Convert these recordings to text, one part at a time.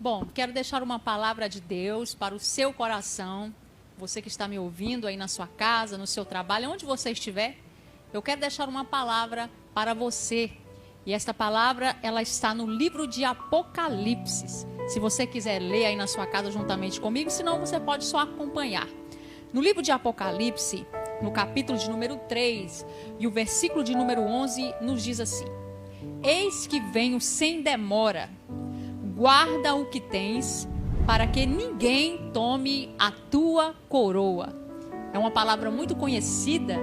Bom, quero deixar uma palavra de Deus para o seu coração. Você que está me ouvindo aí na sua casa, no seu trabalho, onde você estiver, eu quero deixar uma palavra para você. E esta palavra, ela está no livro de Apocalipse. Se você quiser ler aí na sua casa juntamente comigo, senão você pode só acompanhar. No livro de Apocalipse, no capítulo de número 3 e o versículo de número 11, nos diz assim: Eis que venho sem demora, guarda o que tens, para que ninguém tome a tua coroa. É uma palavra muito conhecida,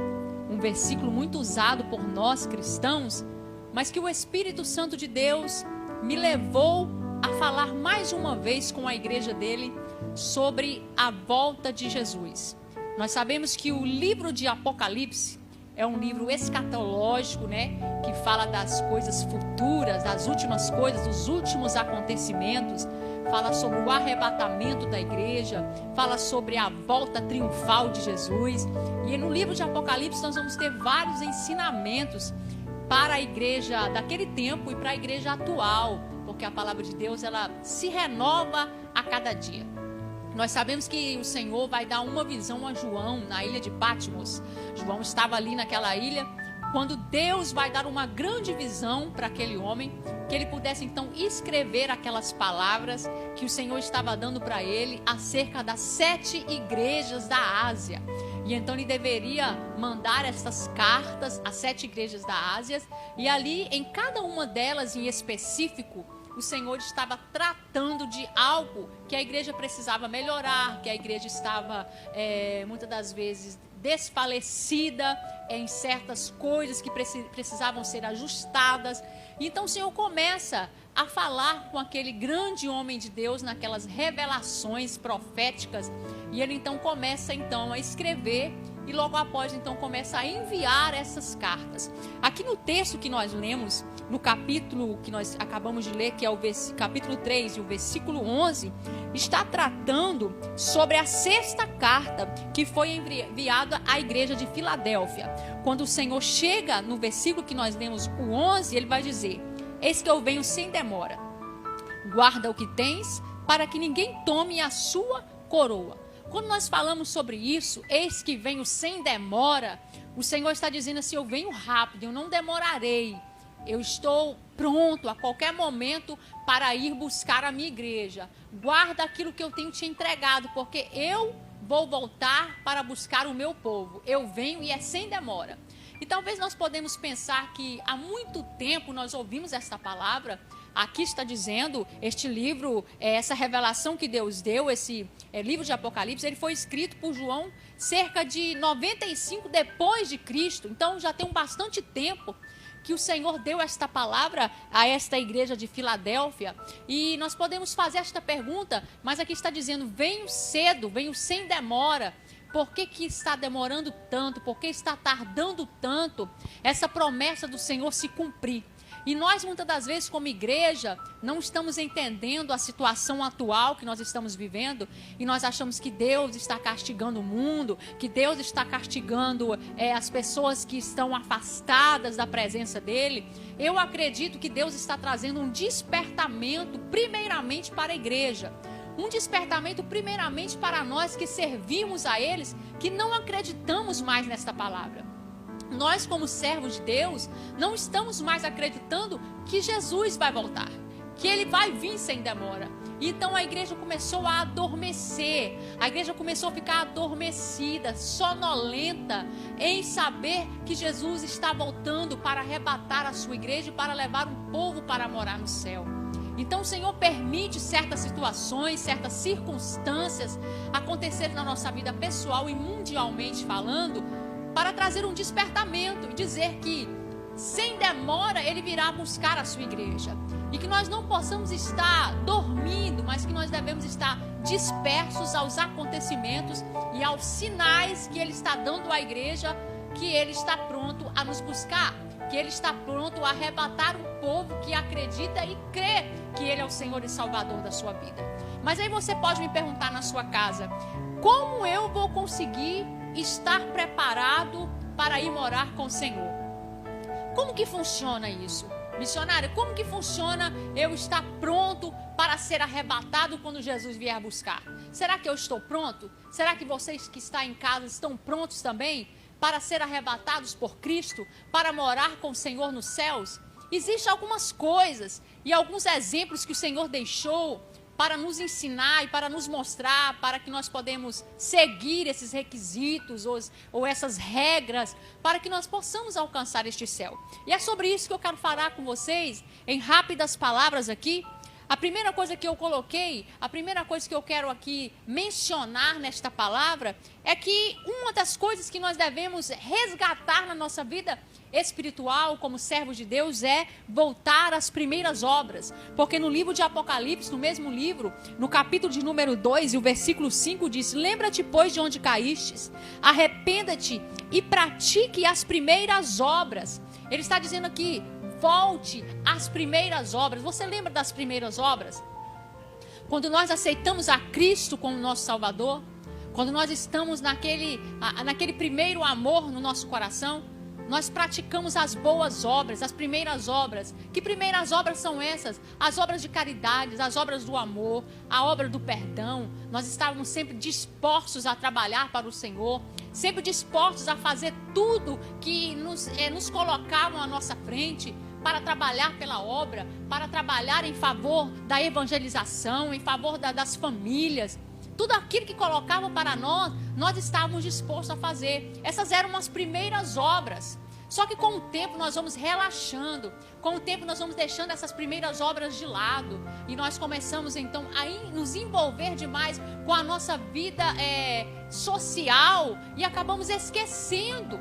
um versículo muito usado por nós cristãos, mas que o Espírito Santo de Deus me levou a falar mais uma vez com a igreja dele sobre a volta de Jesus. Nós sabemos que o livro de Apocalipse é um livro escatológico, né? Que fala das coisas futuras, das últimas coisas, dos últimos acontecimentos. Fala sobre o arrebatamento da igreja, fala sobre a volta triunfal de Jesus. E no livro de Apocalipse nós vamos ter vários ensinamentos para a igreja daquele tempo e para a igreja atual, porque a palavra de Deus, ela se renova a cada dia. Nós sabemos que o Senhor vai dar uma visão a João na ilha de Patmos. João estava ali naquela ilha, quando Deus vai dar uma grande visão para aquele homem, que ele pudesse então escrever aquelas palavras que o Senhor estava dando para ele acerca das 7 igrejas da Ásia. E então ele deveria mandar essas cartas às 7 igrejas da Ásia, e ali em cada uma delas em específico, o Senhor estava tratando de algo que a igreja precisava melhorar, que a igreja estava, muitas das vezes, desfalecida em certas coisas que precisavam ser ajustadas. Então o Senhor começa a falar com aquele grande homem de Deus naquelas revelações proféticas, e ele então começa então a escrever, e logo após então começa a enviar essas cartas. Aqui no texto que nós lemos, no capítulo que nós acabamos de ler, que é o capítulo 3 e o versículo 11, está tratando sobre a 6ª carta que foi enviada à igreja de Filadélfia. Quando o Senhor chega no versículo que nós lemos, o 11, ele vai dizer: Eis que eu venho sem demora, guarda o que tens, para que ninguém tome a sua coroa. Quando nós falamos sobre isso, eis que venho sem demora, o Senhor está dizendo assim: eu venho rápido, eu não demorarei. Eu estou pronto a qualquer momento para ir buscar a minha igreja. Guarda aquilo que eu tenho te entregado, porque eu vou voltar para buscar o meu povo. Eu venho e é sem demora. E talvez nós podemos pensar que há muito tempo nós ouvimos esta palavra. Aqui está dizendo, este livro, essa revelação que Deus deu, esse livro de Apocalipse, ele foi escrito por João cerca de 95 depois de Cristo. Então já tem bastante tempo que o Senhor deu esta palavra a esta igreja de Filadélfia. E nós podemos fazer esta pergunta, mas aqui está dizendo: venho cedo, venho sem demora. Por que está demorando tanto? Por que está tardando tanto essa promessa do Senhor se cumprir? E nós, muitas das vezes, como igreja, não estamos entendendo a situação atual que nós estamos vivendo, e nós achamos que Deus está castigando o mundo, que Deus está castigando as pessoas que estão afastadas da presença dEle. Eu acredito que Deus está trazendo um despertamento, primeiramente para a igreja. Um despertamento primeiramente para nós que servimos a eles, que não acreditamos mais nesta palavra. Nós, como servos de Deus, não estamos mais acreditando que Jesus vai voltar, que Ele vai vir sem demora. Então a igreja começou a adormecer, a igreja começou a ficar adormecida, sonolenta, em saber que Jesus está voltando para arrebatar a sua igreja e para levar um povo para morar no céu. Então o Senhor permite certas situações, certas circunstâncias acontecerem na nossa vida pessoal e mundialmente falando, para trazer um despertamento e dizer que sem demora Ele virá buscar a sua igreja. E que nós não possamos estar dormindo, mas que nós devemos estar dispersos aos acontecimentos e aos sinais que Ele está dando à igreja, que Ele está pronto a nos buscar, que Ele está pronto a arrebatar um povo que acredita e crê que Ele é o Senhor e Salvador da sua vida. Mas aí você pode me perguntar na sua casa: como eu vou conseguir estar preparado para ir morar com o Senhor? Como que funciona isso? Missionário, como que funciona eu estar pronto para ser arrebatado quando Jesus vier buscar? Será que eu estou pronto? Será que vocês que estão em casa estão prontos também para ser arrebatados por Cristo, para morar com o Senhor nos céus? Existem algumas coisas e alguns exemplos que o Senhor deixou para nos ensinar e para nos mostrar, para que nós podemos seguir esses requisitos ou essas regras, para que nós possamos alcançar este céu. E é sobre isso que eu quero falar com vocês, em rápidas palavras aqui. A primeira coisa que eu coloquei, a primeira coisa que eu quero aqui mencionar nesta palavra, é que uma das coisas que nós devemos resgatar na nossa vida espiritual, como servos de Deus, é voltar às primeiras obras. Porque no livro de Apocalipse, no mesmo livro, no capítulo de número 2, e o versículo 5 diz: lembra-te, pois, de onde caístes, arrependa-te e pratique as primeiras obras. Ele está dizendo aqui, volte às primeiras obras. Você lembra das primeiras obras? Quando nós aceitamos a Cristo como nosso Salvador, quando nós estamos naquele primeiro amor no nosso coração, nós praticamos as boas obras, as primeiras obras. Que primeiras obras são essas? As obras de caridade, as obras do amor, a obra do perdão. Nós estávamos sempre dispostos a trabalhar para o Senhor, sempre dispostos a fazer tudo que nos colocavam à nossa frente, para trabalhar pela obra, para trabalhar em favor da evangelização, em favor das famílias. Tudo aquilo que colocavam para nós estávamos dispostos a fazer. Essas eram as primeiras obras. Só que com o tempo nós vamos relaxando, com o tempo nós vamos deixando essas primeiras obras de lado. E nós começamos então a nos envolver demais com a nossa vida social e acabamos esquecendo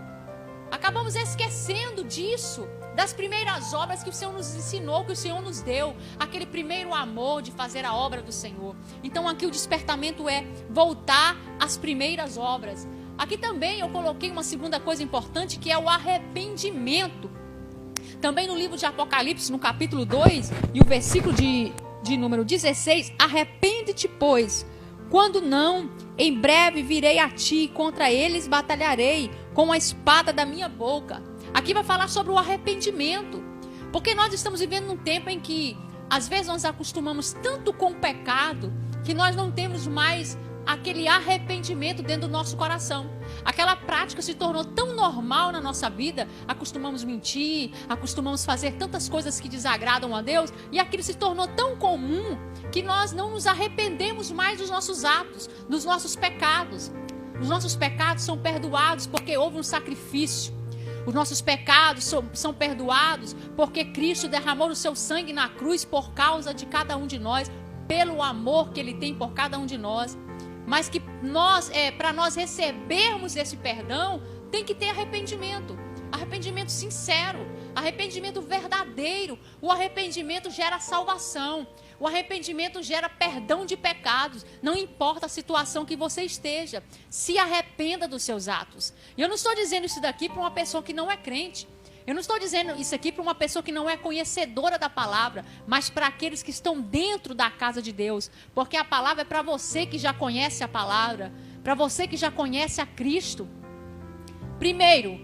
disso, das primeiras obras que o Senhor nos ensinou, que o Senhor nos deu, aquele primeiro amor de fazer a obra do Senhor. Então aqui o despertamento é voltar às primeiras obras. Aqui também eu coloquei uma segunda coisa importante, que é o arrependimento. Também no livro de Apocalipse, no capítulo 2, e o versículo de número 16, arrepende-te, pois, quando não, em breve virei a ti, e contra eles batalharei com a espada da minha boca. Aqui vai falar sobre o arrependimento, porque nós estamos vivendo num tempo em que, às vezes, nós acostumamos tanto com o pecado, que nós não temos mais aquele arrependimento dentro do nosso coração. Aquela prática se tornou tão normal na nossa vida, acostumamos mentir, acostumamos fazer tantas coisas que desagradam a Deus, e aquilo se tornou tão comum, que nós não nos arrependemos mais dos nossos atos, dos nossos pecados. Os nossos pecados são perdoados porque houve um sacrifício. Os nossos pecados são perdoados porque Cristo derramou o seu sangue na cruz por causa de cada um de nós, pelo amor que Ele tem por cada um de nós. Mas que para nós recebermos esse perdão, tem que ter arrependimento. Arrependimento sincero, arrependimento verdadeiro. O arrependimento gera salvação. O arrependimento gera perdão de pecados. Não importa a situação que você esteja, se arrependa dos seus atos. E eu não estou dizendo isso daqui para uma pessoa que não é crente. Eu não estou dizendo isso aqui para uma pessoa que não é conhecedora da palavra, mas para aqueles que estão dentro da casa de Deus. Porque a palavra é para você que já conhece a palavra, para você que já conhece a Cristo. Primeiro,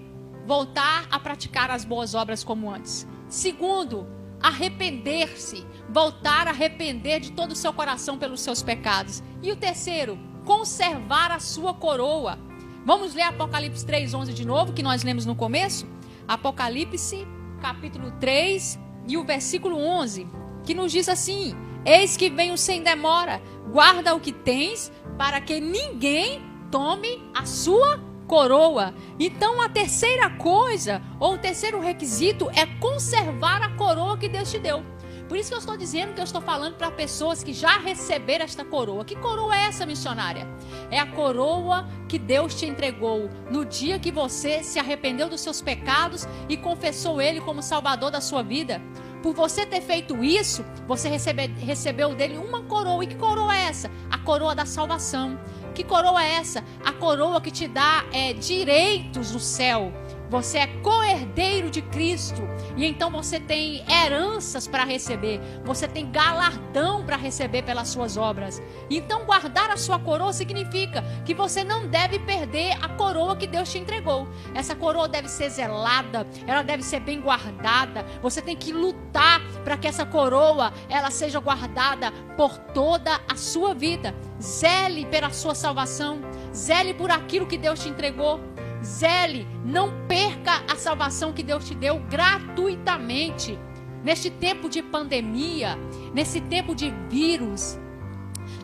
voltar a praticar as boas obras como antes. Segundo, arrepender-se, voltar a arrepender de todo o seu coração pelos seus pecados. E o terceiro, conservar a sua coroa. Vamos ler Apocalipse 3:11 de novo, que nós lemos no começo? Apocalipse, capítulo 3 e o versículo 11, que nos diz assim: eis que venho sem demora, guarda o que tens, para que ninguém tome a sua coroa. Então a terceira coisa, ou o terceiro requisito, é conservar a coroa que Deus te deu. Por isso que eu estou dizendo que eu estou falando para pessoas que já receberam esta coroa. Que coroa é essa, missionária? É a coroa que Deus te entregou no dia que você se arrependeu dos seus pecados e confessou Ele como Salvador da sua vida. Por você ter feito isso, você recebeu dele uma coroa. E que coroa é essa? A coroa da salvação. Que coroa é essa? A coroa que te dá direitos no céu. Você é co-herdeiro de Cristo. E então você tem heranças para receber. Você tem galardão para receber pelas suas obras. Então guardar a sua coroa significa que você não deve perder a coroa que Deus te entregou. Essa coroa deve ser zelada. Ela deve ser bem guardada. Você tem que lutar para que essa coroa ela seja guardada por toda a sua vida. Zele pela sua salvação. Zele por aquilo que Deus te entregou. Zele, não perca a salvação que Deus te deu gratuitamente. Neste tempo de pandemia, nesse tempo de vírus,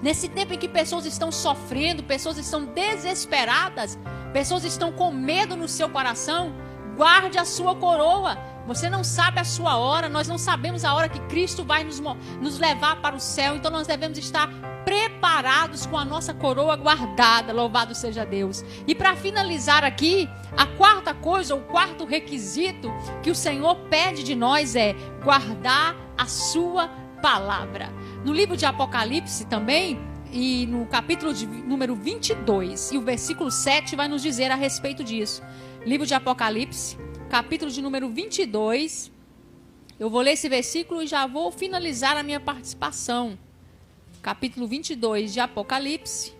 nesse tempo em que pessoas estão sofrendo, pessoas estão desesperadas, pessoas estão com medo no seu coração, guarde a sua coroa. Você não sabe a sua hora, nós não sabemos a hora que Cristo vai nos levar para o céu, então nós devemos estar preparados com a nossa coroa guardada, louvado seja Deus. E para finalizar aqui, a quarta coisa, o quarto requisito que o Senhor pede de nós é guardar a sua palavra. No livro de Apocalipse também, e no capítulo número 22, e o versículo 7 vai nos dizer a respeito disso. Livro de Apocalipse, capítulo de número 22, eu vou ler esse versículo e já vou finalizar a minha participação. Capítulo 22 de Apocalipse.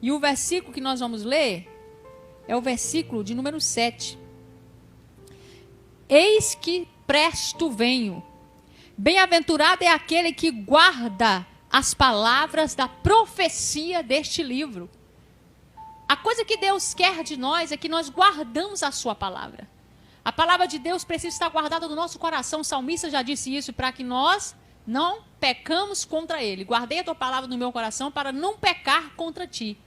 E o versículo que nós vamos ler é o versículo de número 7. Eis que presto venho. Bem-aventurado é aquele que guarda as palavras da profecia deste livro. A coisa que Deus quer de nós é que nós guardamos a sua palavra. A palavra de Deus precisa estar guardada no nosso coração. O salmista já disse isso, para que nós não pecamos contra ele. Guardei a tua palavra no meu coração para não pecar contra ti.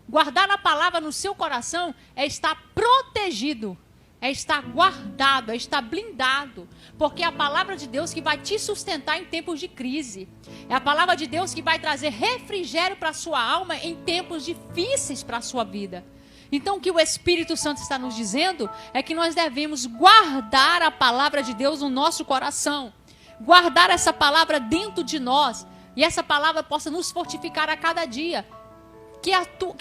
Guardar a palavra no seu coração é estar protegido, é estar guardado, é estar blindado. Porque é a palavra de Deus que vai te sustentar em tempos de crise. É a palavra de Deus que vai trazer refrigério para a sua alma em tempos difíceis para a sua vida. Então o que o Espírito Santo está nos dizendo é que nós devemos guardar a palavra de Deus no nosso coração. Guardar essa palavra dentro de nós. E essa palavra possa nos fortificar a cada dia. Que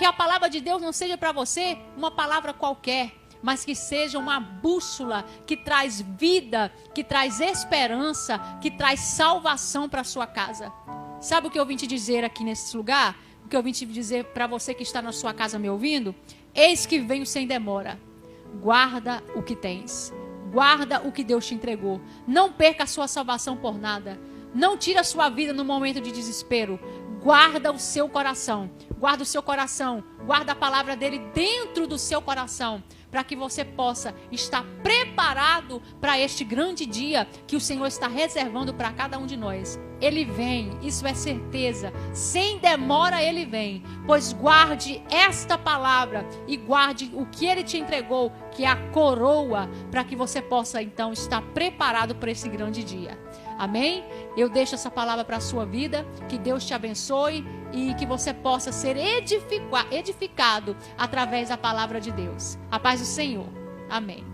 a palavra de Deus não seja para você uma palavra qualquer, mas que seja uma bússola que traz vida, que traz esperança, que traz salvação para a sua casa. Sabe o que eu vim te dizer aqui nesse lugar? O que eu vim te dizer para você que está na sua casa me ouvindo? Eis que venho sem demora. Guarda o que tens. Guarda o que Deus te entregou. Não perca a sua salvação por nada. Não tire a sua vida no momento de desespero. Guarda o seu coração. Guarda o seu coração. Guarda a palavra dele dentro do seu coração. Para que você possa estar preparado para este grande dia que o Senhor está reservando para cada um de nós. Ele vem, isso é certeza. Sem demora ele vem. Pois guarde esta palavra e guarde o que ele te entregou, que é a coroa, para que você possa então estar preparado para esse grande dia. Amém? Eu deixo essa palavra para a sua vida. Que Deus te abençoe e que você possa ser edificado através da palavra de Deus. A paz do Senhor. Amém.